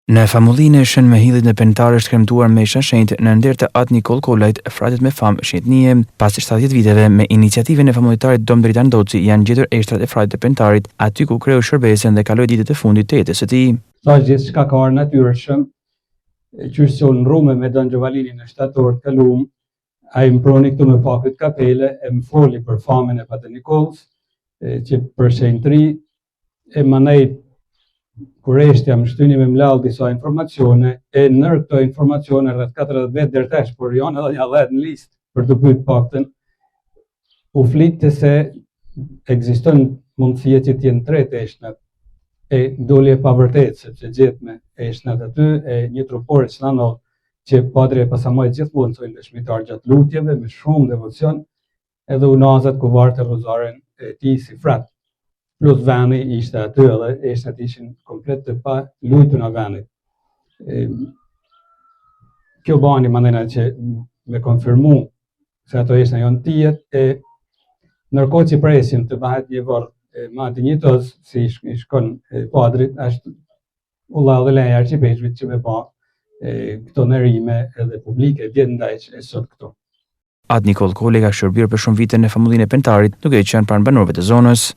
Në famullinë e Shën Mehillit në Pentar është kremtuar me shenjtë në nder të Atë Nikol Kolajt, fratet me famë shenjtënie. Pas 70 viteve me iniciativën e familjitarit Dom Dritan Doci janë gjetur eshtrat e fratit të Pentarit, aty ku kreu shërbesën dhe kaloi ditët e fundit të jetës së tij. Sa gjithçka ka ardhur natyrshëm, qysh në Rume me Don Giovalini në shtator të kaluam, ai më proni këtu me pakët kapele, e më foli për famën e Patë Nikols, që për shenjtëri, e manaj kur eshtja më shtyni me mlall disa informacione, e nër këto informacione rreth 40 vet deri tash, por janë edhe një 10 në listë për të pyet paktën, u flitte se ekziston mundësia që t'jenë 3 eshnat, e doli e pavërtet, sepse gjet me eshnat aty, e një trupore Çlanov që Padri e Pasamajt gjithmonë thojnë dëshmitar gjatë lutjeve me shumë devocion, edhe unazat ku varte rozaren e tij si frat. Plus veni ishte aty edhe eshnat ishin komplet të pa lujtur në venit. Kjo bani mandena që me konfirmu se ato eshna janë tijet, e nërkohë që presim të bëhet një varë ma dinjitos si shkon padrit, është ulla dhe leja arqipeshvit që me pa këto nërime edhe publike djetë ndajq e sot këto. Atë Nikol Kolaj ka shërbyer për shumë vite në famullinë e Pentarit, duke qenë pranë banorëve të zonës.